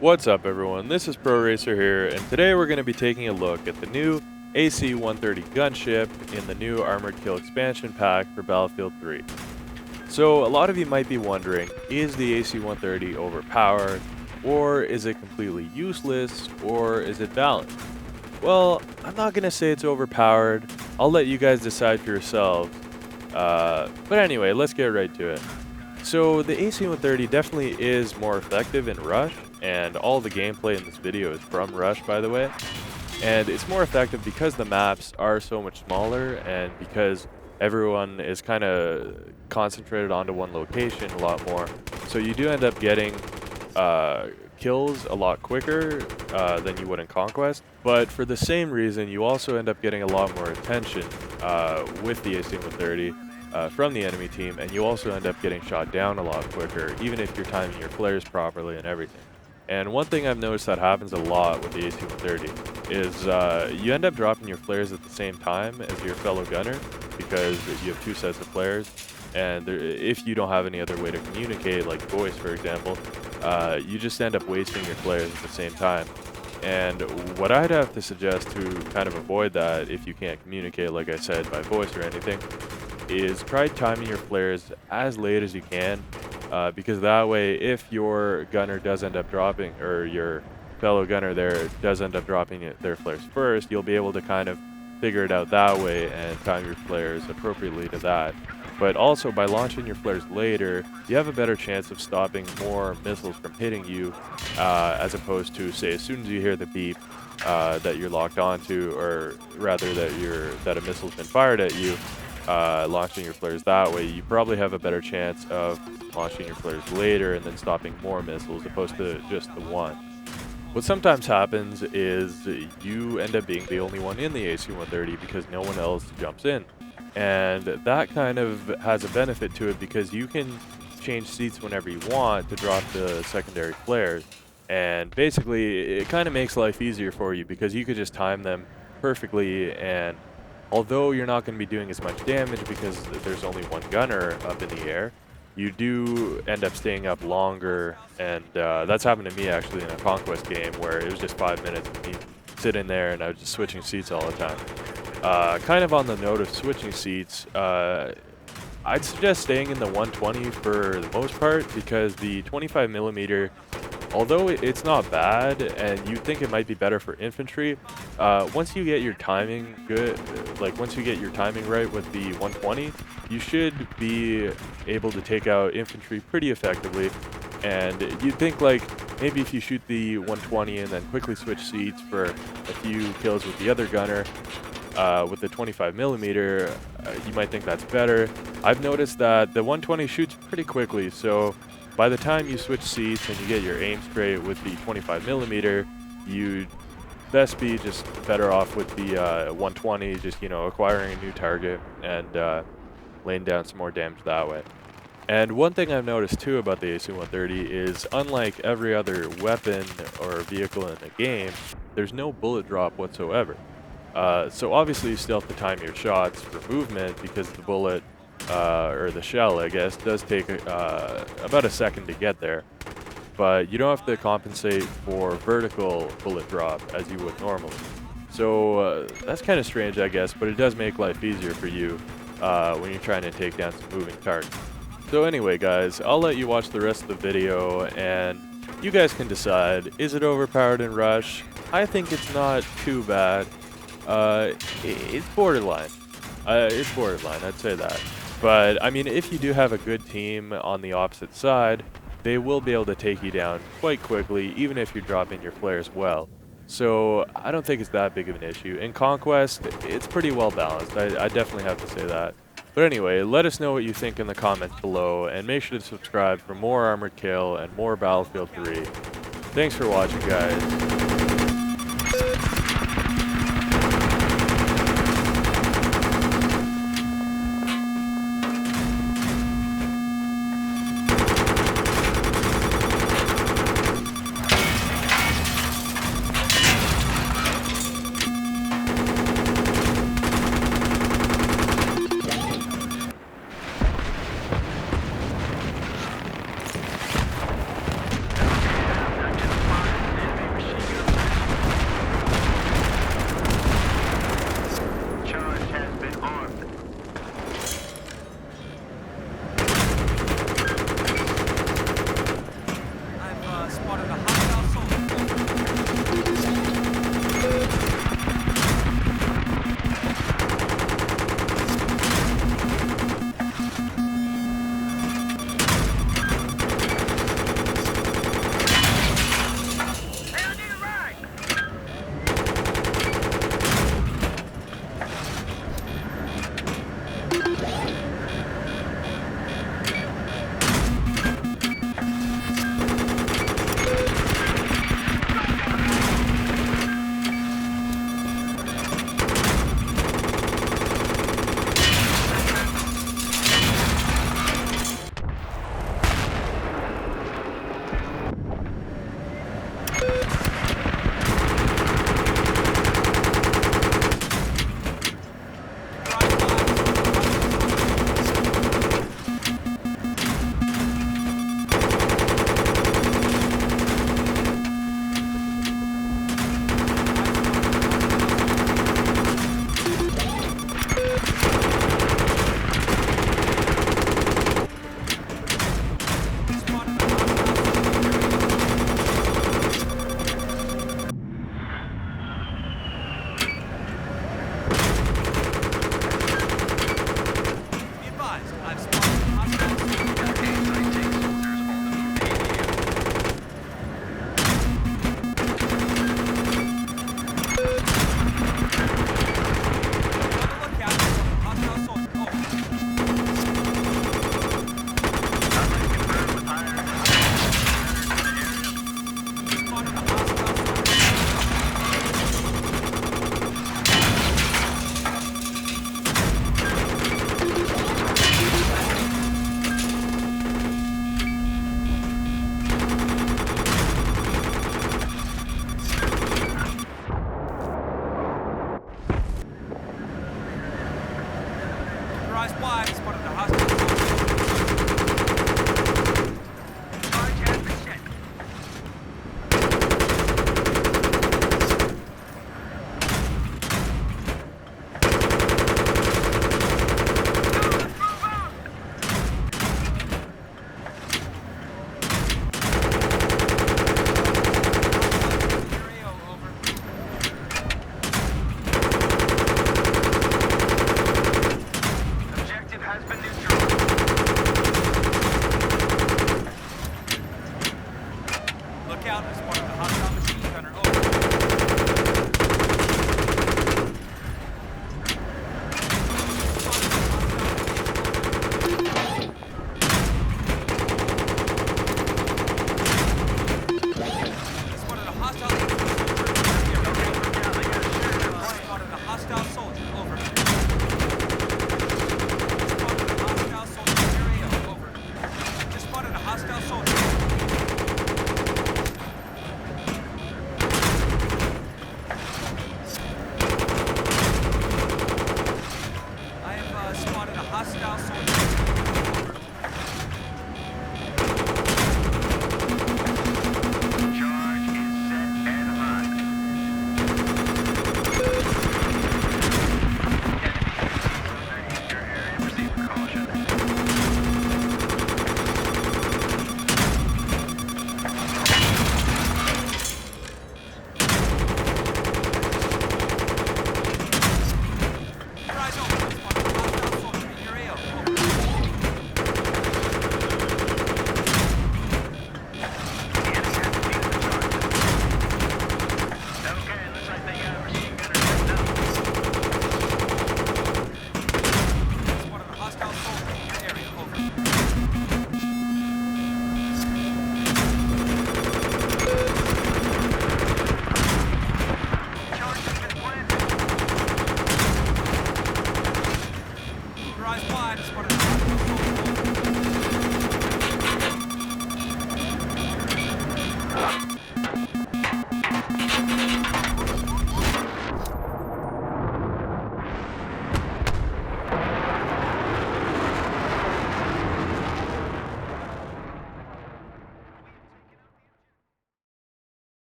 What's up everyone, this is Pro Racer here, and today we're going to be taking a look at the new AC-130 Gunship in the new Armored Kill expansion pack for Battlefield 3. So a lot of you might be wondering, is the AC-130 overpowered, or is it completely useless, or is it balanced? Well, I'm not going to say it's overpowered, I'll let you guys decide for yourselves. But anyway, let's get right to it. So the AC-130 definitely is more effective in Rush, and all the gameplay in this video is from Rush, by the way. And it's more effective because the maps are so much smaller and because everyone is kind of concentrated onto one location a lot more. So you do end up getting kills a lot quicker than you would in Conquest. But for the same reason, you also end up getting a lot more attention with the AC-130. From the enemy team, and you also end up getting shot down a lot quicker, even if you're timing your flares properly and everything. And one thing I've noticed that happens a lot with the AC-130 is you end up dropping your flares at the same time as your fellow gunner because you have two sets of flares, and if you don't have any other way to communicate, like voice for example, you just end up wasting your flares at the same time. And what I'd have to suggest to kind of avoid that, if you can't communicate, like I said, by voice or anything, is try timing your flares as late as you can, because that way, if your gunner does end up dropping, or your fellow gunner there does end up dropping their flares first, you'll be able to kind of figure it out that way and time your flares appropriately to that. But also, by launching your flares later, you have a better chance of stopping more missiles from hitting you, as opposed to, say, as soon as you hear the beep that you're locked onto, or rather that a missile's been fired at you, launching your flares that way, you probably have a better chance of launching your flares later and then stopping more missiles opposed to just the one. What sometimes happens is you end up being the only one in the AC-130 because no one else jumps in. And that kind of has a benefit to it because you can change seats whenever you want to drop the secondary flares. And basically, it kind of makes life easier for you because you could just time them perfectly, and although you're not going to be doing as much damage because there's only one gunner up in the air, you do end up staying up longer, and that's happened to me actually in a Conquest game where it was just 5 minutes of me sitting there and I was just switching seats all the time. Kind of on the note of switching seats, I'd suggest staying in the 120 for the most part because the 25mm, although it's not bad and you'd think it might be better for infantry, once you get your timing good, like once you get your timing right with the 120, you should be able to take out infantry pretty effectively. And you'd think like maybe if you shoot the 120 and then quickly switch seats for a few kills with the other gunner, with the 25mm, you might think that's better. I've noticed that the 120 shoots pretty quickly, so by the time you switch seats and you get your aim straight with the 25mm, you'd best be just better off with the 120, just, you know, acquiring a new target and laying down some more damage that way. And one thing I've noticed too about the AC-130 is, unlike every other weapon or vehicle in the game, there's no bullet drop whatsoever. So obviously you still have to time your shots for movement because the bullet, or the shell I guess, does take about a second to get there. But you don't have to compensate for vertical bullet drop as you would normally. So that's kind of strange I guess, but it does make life easier for you when you're trying to take down some moving targets. So anyway guys, I'll let you watch the rest of the video and you guys can decide, is it overpowered in Rush? I think it's not too bad. It's borderline. It's borderline, I'd say that. But, I mean, if you do have a good team on the opposite side, they will be able to take you down quite quickly, even if you're dropping your flares well. So, I don't think it's that big of an issue. In Conquest, it's pretty well balanced. I definitely have to say that. But anyway, let us know what you think in the comments below, and make sure to subscribe for more Armored Kill and more Battlefield 3. Thanks for watching, guys. worldwide spotted a hostile